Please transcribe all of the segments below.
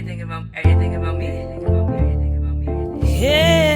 everything about me, everything about me, everything about me, everything about me. Yeah.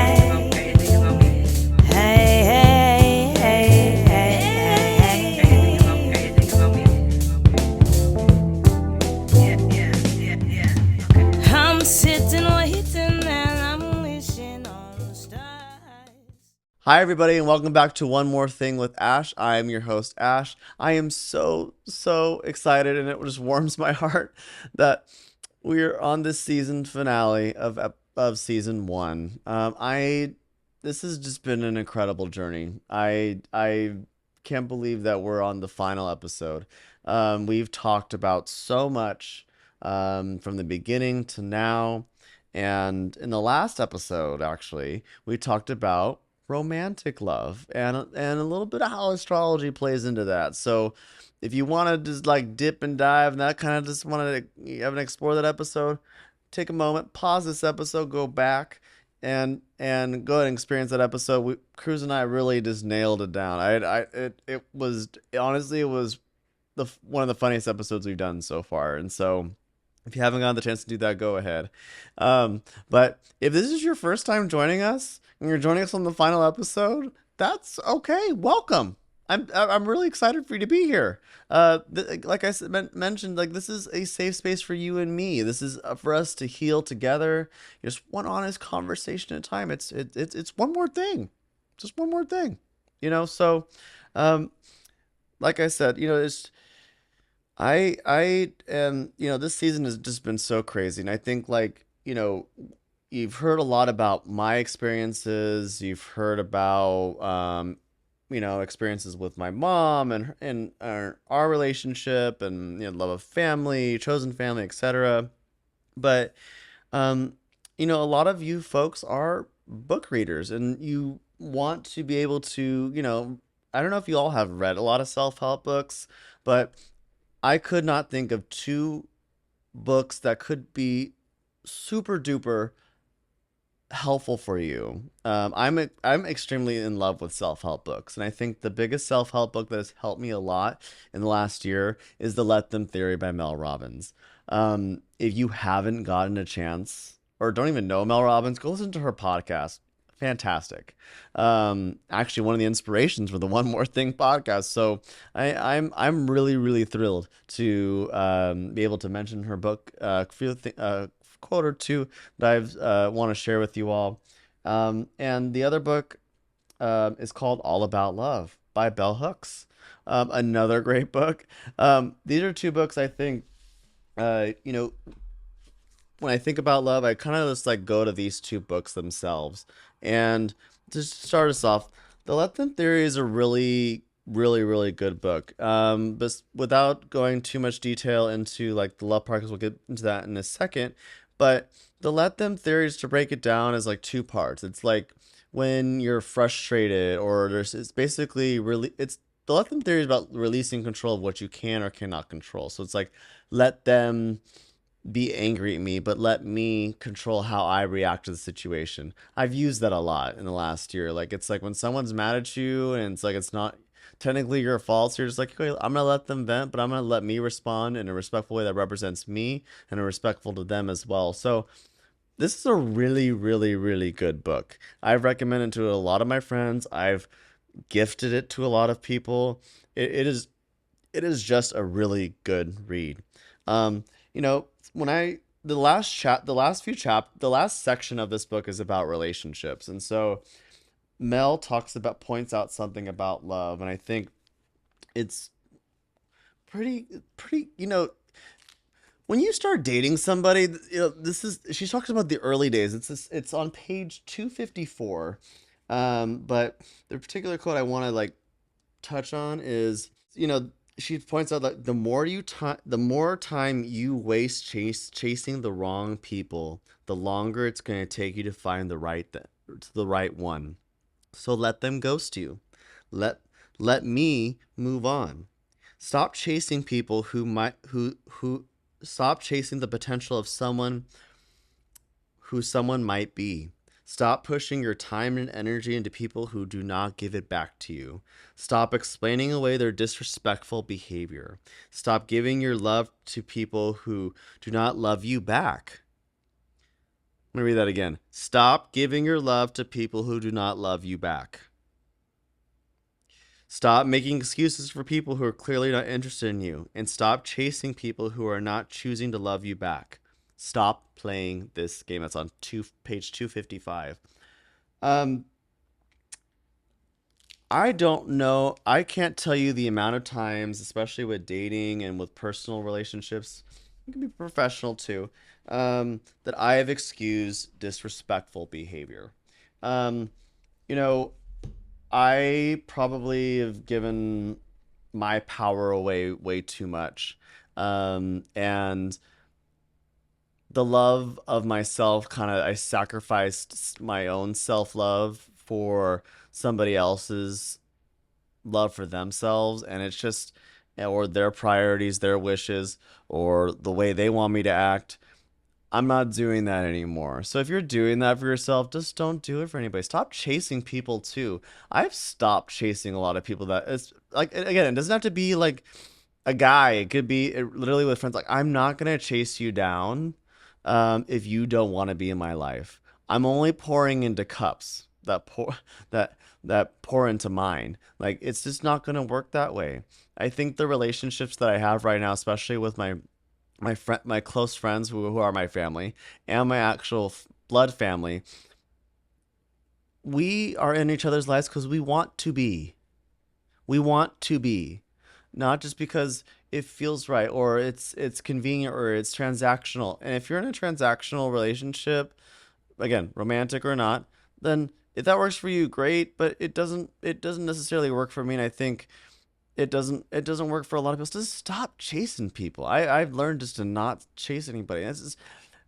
Everything about me, everything about me. Hey, hey, hey, everything about me, everything about me, everything about me. Yeah. I'm sitting waiting and I'm wishing on the stars. Hi, everybody, and welcome back to One More Thing with Ash. I am your host, Ash. I am so excited, and it just warms my heart that we're on this season finale of season one. This has just been an incredible journey. I can't believe that we're on the final episode. We've talked about so much from the beginning to now, and in the last episode, actually, we talked about romantic love and a little bit of how astrology plays into that. So if you want to just like dip and dive and that kind of just want to you haven't explored that episode, take a moment, pause this episode, go back and go ahead and experience that episode. Cruz and I really just nailed it down. It was honestly it was the one of the funniest episodes we've done so far. And so if you haven't gotten the chance to do that, go ahead. But if this is your first time joining us and you're joining us on the final episode, that's okay. Welcome. I'm really excited for you to be here. Like I mentioned, like this is a safe space for you and me. This is for us to heal together. Just one honest conversation at a time. It's one more thing, just one more thing. So um, like I said, it's I am, this season has just been so crazy. And I think like, you've heard a lot about my experiences. You've heard about experiences with my mom and our relationship and love of family, chosen family, etc. But um, a lot of you folks are book readers and you want to be able to, I don't know if you all have read a lot of self-help books, but I could not think of two books that could be super duper helpful for you. I'm extremely in love with self help books, and I think the biggest self help book that has helped me a lot in the last year is the Let Them Theory by Mel Robbins. If you haven't gotten a chance or don't even know Mel Robbins, go listen to her podcast. Fantastic. Actually, one of the inspirations for the One More Thing podcast. So I'm really thrilled to be able to mention her book. Quote or two that I want to share with you all. And the other book is called All About Love by Bell Hooks. Another great book. These are two books I think, uh, you know, when I think about love, I kind of just like go to these two books themselves. And to start us off, the Let Them Theory is a really good book. But without going too much detail into like the love part, because we'll get into that in a second. But the Let Them Theory is to break it down as like two parts. It's like when you're frustrated, or it's basically really, it's the Let Them Theory is about releasing control of what you can or cannot control. So it's like let them be angry at me, but let me control how I react to the situation. I've used that a lot in the last year. Like it's like when someone's mad at you and it's like it's not technically your fault. So you're just like, okay, I'm gonna let them vent, but I'm gonna let me respond in a respectful way that represents me and a respectful to them as well. So this is a really good book. I've recommended it to a lot of my friends. I've gifted it to a lot of people. It is just a really good read. Um, when I the last section of this book is about relationships, and so Mel points out something about love, and I think it's pretty. When you start dating somebody, this is she talks about the early days. It's on page 254. But the particular quote I want to like touch on is, she points out that the more time you waste chasing the wrong people, the longer it's going to take you to find the right one. So let them ghost you. Let let me move on. Stop chasing people who stop chasing the potential of someone who someone might be. Stop pushing your time and energy into people who do not give it back to you. Stop explaining away their disrespectful behavior. Stop giving your love to people who do not love you back. Let me read that again. Stop giving your love to people who do not love you back. Stop making excuses for people who are clearly not interested in you, and stop chasing people who are not choosing to love you back. Stop playing this game. That's on page 255. Um, I don't know. I can't tell you the amount of times, especially with dating and with personal relationships, it can be professional too, that I have excused disrespectful behavior. Um, you know, I probably have given my power away way too much. And the love of myself kind of, I sacrificed my own self love for somebody else's love for themselves. And it's just, or their priorities, their wishes, or the way they want me to act. I'm not doing that anymore. So if you're doing that for yourself, just don't do it for anybody. Stop chasing people too. I've stopped chasing a lot of people that it's like, again, it doesn't have to be like a guy. It could be literally with friends. Like, I'm not gonna chase you down if you don't want to be in my life. I'm only pouring into cups that that pour into mine. Like, it's just not gonna work that way. I think the relationships that I have right now, especially with my close friends who are my family and my actual blood family, we are in each other's lives because we want to be. We want to be, not just because it feels right or it's convenient or it's transactional. And if you're in a transactional relationship, again, romantic or not, then if that works for you, great. But it doesn't necessarily work for me. And I think it doesn't work for a lot of people. So just stop chasing people. I've learned just to not chase anybody. This is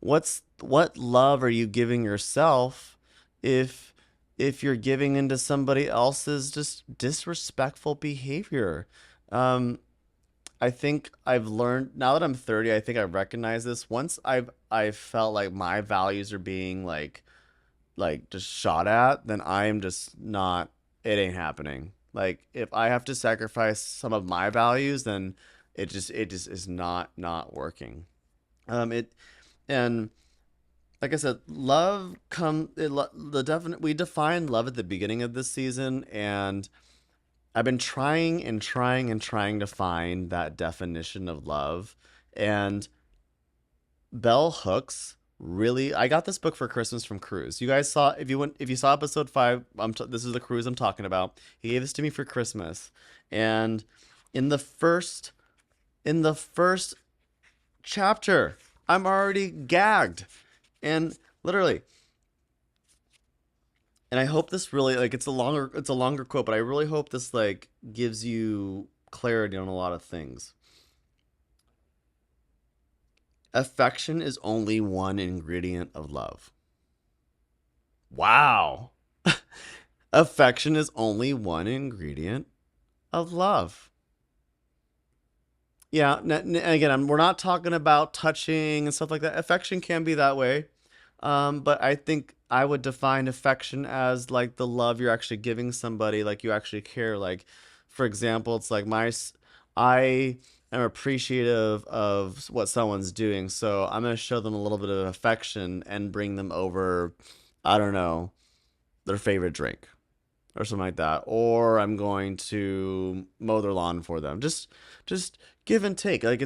what love are you giving yourself if you're giving into somebody else's just disrespectful behavior? Um, I think I've learned now that I'm 30. I think I recognize this. Once I've felt like my values are being like just shot at, then I'm just not. It ain't happening. Like, if I have to sacrifice some of my values, then it just is not working. It and like I said, love come it, the definite we defined love at the beginning of this season, and I've been trying and trying and trying to find that definition of love. And Bell Hooks really, I got this book for Christmas from Cruz. You guys saw, if you saw episode 5, this is the Cruz I'm talking about. He gave this to me for Christmas. And in the first in the first chapter, I'm already gagged. And literally, and I hope this really, like, it's a longer quote, but I really hope this like gives you clarity on a lot of things. Affection is only one ingredient of love. Wow. Affection is only one ingredient of love. Yeah, and again, we're not talking about touching and stuff like that. Affection can be that way. But I think I would define affection as like the love you're actually giving somebody, like you actually care. Like, for example, it's like I am appreciative of what someone's doing, so I'm gonna show them a little bit of affection and bring them over, I don't know, their favorite drink or something like that, or I'm going to mow their lawn for them. Just give and take. Like,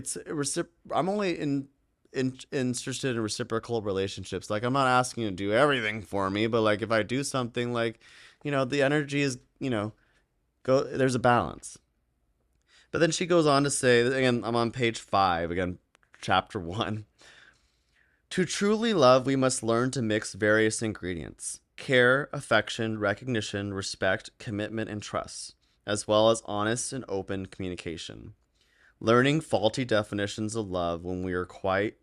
I'm only interested in reciprocal relationships. Like, I'm not asking you to do everything for me, but like if I do something, like, the energy is, go there's a balance. But then she goes on to say, again, I'm on page 5, again, chapter 1. To truly love, we must learn to mix various ingredients: care, affection, recognition, respect, commitment, and trust, as well as honest and open communication. Learning faulty definitions of love when we are quite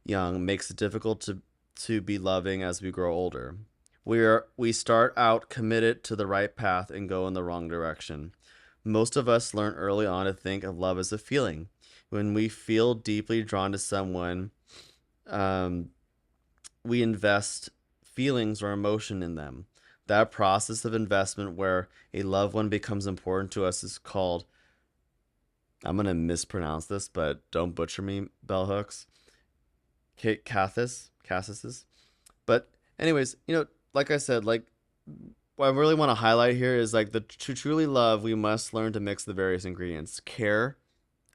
young makes it difficult to be loving as we grow older. We start out committed to the right path and go in the wrong direction. Most of us learn early on to think of love as a feeling. When we feel deeply drawn to someone, um, we invest feelings or emotion in them. That process of investment where a loved one becomes important to us is called, I'm going to mispronounce this, but don't butcher me, bell hooks. Cassis. But anyways, like I said, like what I really want to highlight here is like to truly love, we must learn to mix the various ingredients: care,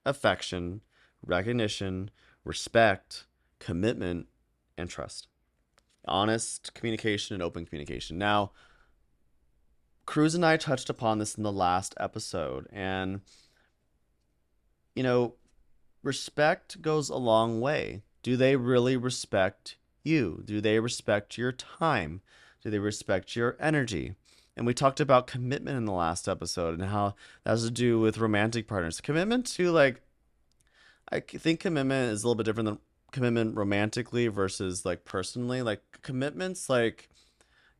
affection, recognition, respect, commitment, and trust. Honest communication and open communication. Now, Cruz and I touched upon this in the last episode, and you know, respect goes a long way. Do they really respect you? Do they respect your time? Do they respect your energy? And we talked about commitment in the last episode and how that has to do with romantic partners. Commitment to, like, I think commitment is a little bit different than commitment romantically versus like personally. Like commitments, like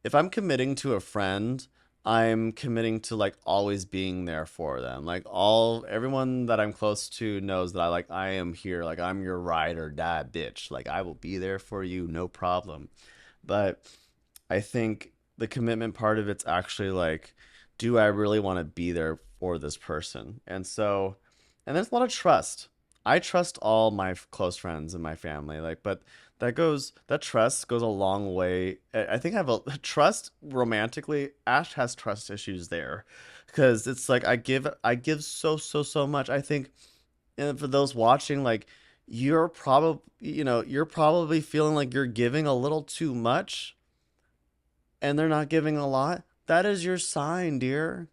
if I'm committing to a friend, I'm committing to like always being there for them. Like everyone that I'm close to knows that I am here. Like I'm your ride or die bitch. Like I will be there for you, no problem. But I think the commitment part of it's actually like, do I really want to be there for this person? And there's a lot of trust. I trust all my close friends and my family, like, but that trust goes a long way. I think I have a trust romantically. Ash has trust issues there, because it's like I give so much. I think, and for those watching, like you're probably feeling like you're giving a little too much and they're not giving a lot. That is your sign, dear.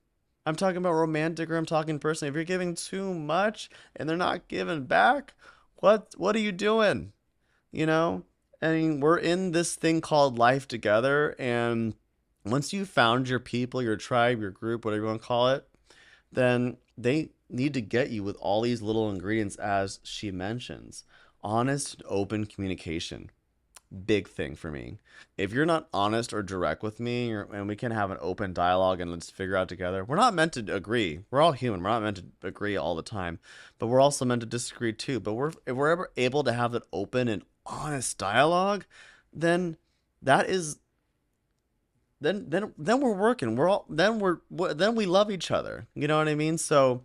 I'm talking about romantic, or I'm talking personally. If you're giving too much and they're not giving back, what are you doing? You know? I mean, we're in this thing called life together, and once you found your people, your tribe, your group, whatever you want to call it, then they need to get you with all these little ingredients, as she mentions. Honest, open communication, big thing for me. If you're not honest or direct with me, and we can have an open dialogue and let's figure out together. We're not meant to agree. We're all human. We're not meant to agree all the time, but we're also meant to disagree too. But if we're ever able to have that open and honest dialogue, then that is then we're working. Then we love each other. You know what I mean? So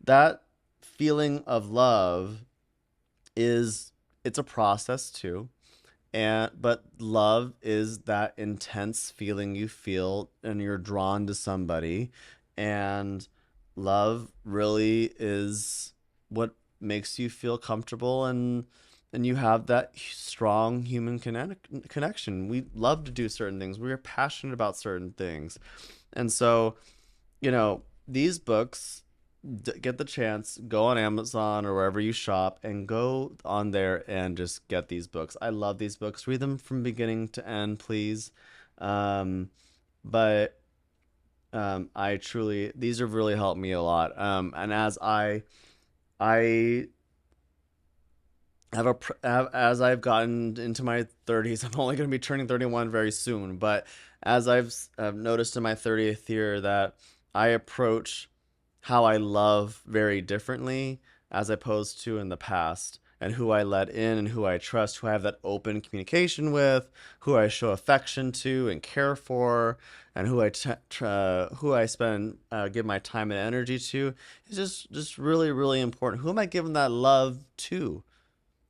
that feeling of love is it's a process too, but love is that intense feeling you feel and you're drawn to somebody, and love really is what makes you feel comfortable, and you have that strong human connection. We love to do certain things, we are passionate about certain things. And so, these books, get the chance, go on Amazon or wherever you shop and go on there and just get these books. I love these books. Read them from beginning to end, please. But I truly, these have really helped me a lot. And I as I've gotten into my 30s, I'm only going to be turning 31 very soon. But as I've noticed in my 30th year that I approach how I love very differently as opposed to in the past, and who I let in and who I trust, who I have that open communication with, who I show affection to and care for, and who I spend give my time and energy to is just really really important. Who am I giving that love to?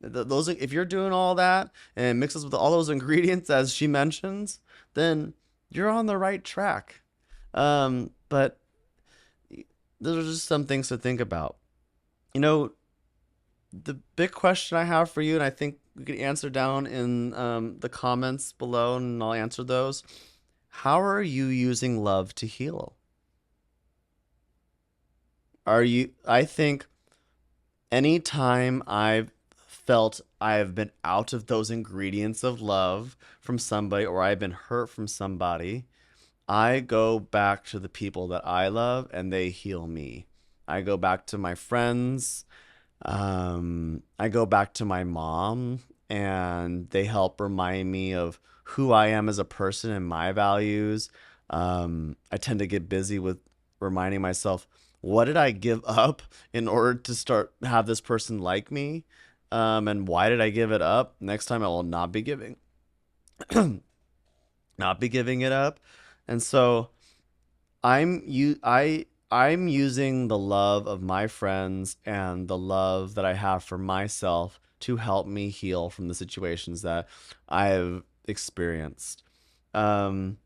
Those, if you're doing all that and it mixes with all those ingredients as she mentions, then you're on the right track. But those are just some things to think about. You know, the big question I have for you, and I think we could answer down in the comments below, and I'll answer those. How are you using love to heal? I think anytime I've felt I have been out of those ingredients of love from somebody, or I've been hurt from somebody, I go back to the people that I love and they heal me. I go back to my friends. I go back to my mom, and they help remind me of who I am as a person and my values. I tend to get busy with reminding myself, what did I give up in order to start have this person like me? And why did I give it up? Next time I will not be giving. not be giving it up. And so I'm using the love of my friends and the love that I have for myself to help me heal from the situations that I have experienced. Um,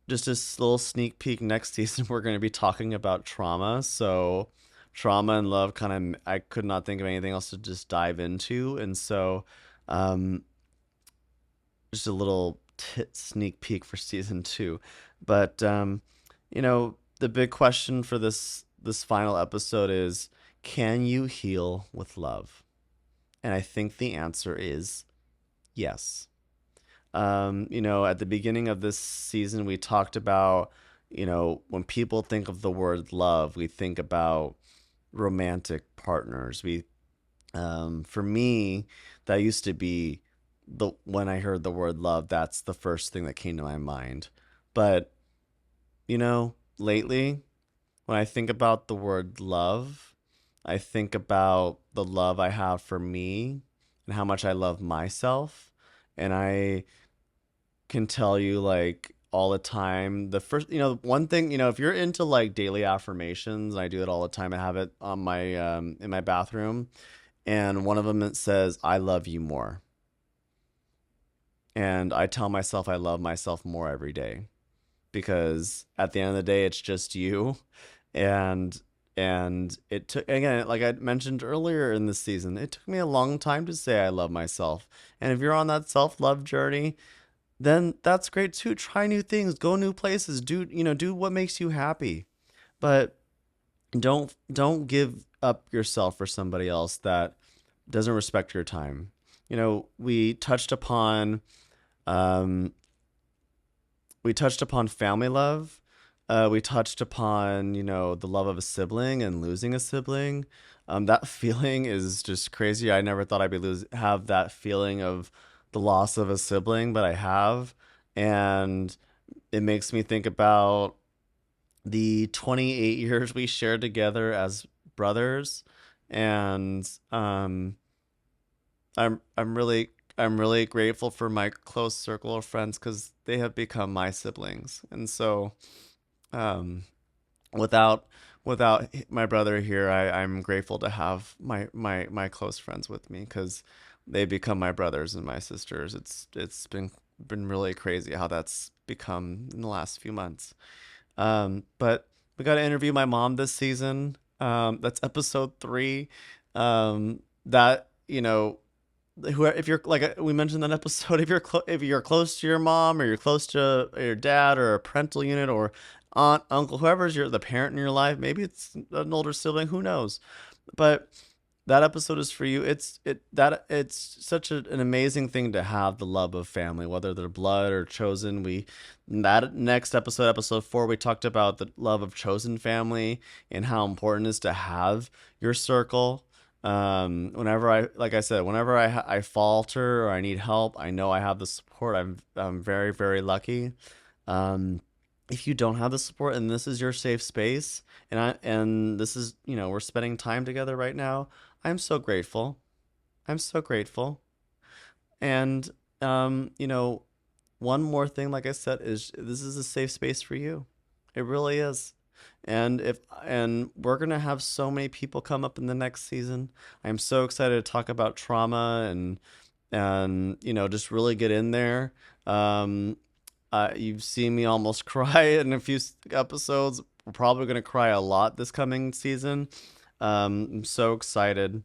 just a little sneak peek, next season we're going to be talking about trauma. So trauma and love, kind of, I could not think of anything else to just dive into. And so um, just a little sneak peek for season two. But the big question for this final episode is, can you heal with love? And I think the answer is yes. At the beginning of this season, we talked about, when people think of the word love, we think about romantic partners. For me, that used to be when I heard the word love, that's the first thing that came to my mind. But, lately, when I think about the word love, I think about the love I have for me and how much I love myself. And I can tell you, like, all the time, the first, one thing, if you're into like daily affirmations, and I do it all the time, I have it on my in my bathroom, and one of them, it says, I love you more. And I tell myself I love myself more every day, because at the end of the day, it's just you. And it took, again, like I mentioned earlier in this season, it took me a long time to say I love myself. And if you're on that self-love journey, then that's great too. Try new things, go new places, do what makes you happy. But don't give up yourself for somebody else that doesn't respect your time. We touched upon um, family love. We touched upon, the love of a sibling and losing a sibling. That feeling is just crazy. I never thought have that feeling of the loss of a sibling, but I have. And it makes me think about the 28 years we shared together as brothers. And I'm really grateful for my close circle of friends, because they have become my siblings. And so um, without my brother here, I'm grateful to have my close friends with me, because they become my brothers and my sisters. It's been really crazy how that's become in the last few months. But we got to interview my mom this season. That's episode 3. That who, if you're like we mentioned in that episode, if you're close to your mom, or you're close to your dad, or a parental unit, or aunt, uncle, whoever's the parent in your life, maybe it's an older sibling, who knows. But that episode is for you. It's such an amazing thing to have the love of family, whether they're blood or chosen. That next episode, episode 4, we talked about the love of chosen family and how important it is to have your circle. Whenever like I said, whenever I falter or I need help, I know I have the support. I'm very, very lucky. Um, if you don't have the support, and this is your safe space, and this is, we're spending time together right now, I'm so grateful. I'm so grateful. And one more thing, like I said, is this is a safe space for you. It really is. And we're gonna have so many people come up in the next season. I'm so excited to talk about trauma, and just really get in there. You've seen me almost cry in a few episodes. We're probably gonna cry a lot this coming season. I'm so excited,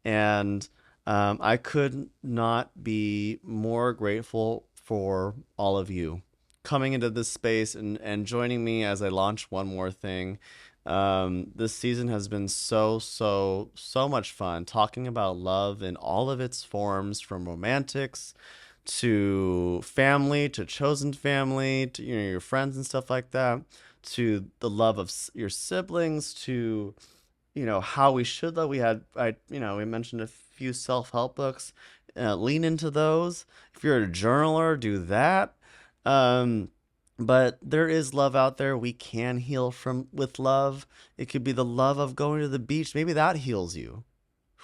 and I could not be more grateful for all of you coming into this space, and joining me as I launch one more thing. This season has been so, so, so much fun, talking about love in all of its forms, from romantics to family, to chosen family, to your friends and stuff like that, to the love of your siblings, to how we should love. We mentioned a few self-help books. Lean into those. If you're a journaler, do that. um but there is love out there. We can heal from with love. It could be the love of going to the beach. Maybe that heals you.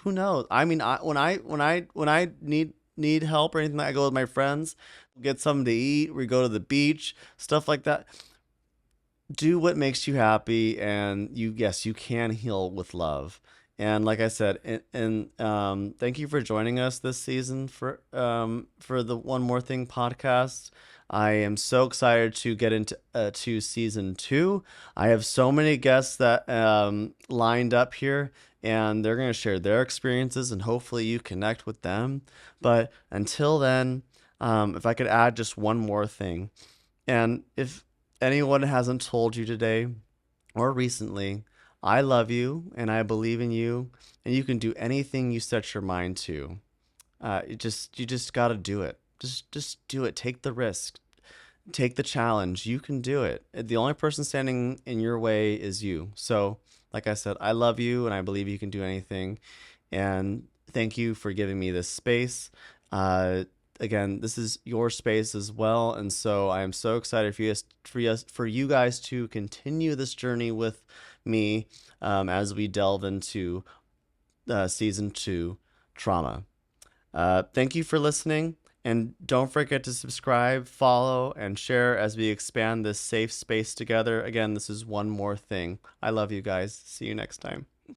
Who knows? I mean, when I need need help or anything, I go with my friends, get something to eat, we go to the beach, stuff like that. Do what makes you happy, and yes, you can heal with love. And like I said, thank you for joining us this season for the One More Thing podcast. I am so excited to get into to season 2. I have so many guests that lined up here, and they're going to share their experiences, and hopefully you connect with them. But until then, if I could add just one more thing, and if anyone hasn't told you today or recently, I love you and I believe in you, and you can do anything you set your mind to. You just got to do it. Just do it. Take the risk. Take the challenge. You can do it. The only person standing in your way is you. So, like I said, I love you and I believe you can do anything. And thank you for giving me this space. Uh, Again, this is your space as well, and so I am so excited for you guys to continue this journey with me as we delve into season 2 trauma. Thank you for listening, and don't forget to subscribe, follow, and share as we expand this safe space together. Again, this is One More Thing. I love you guys. See you next time.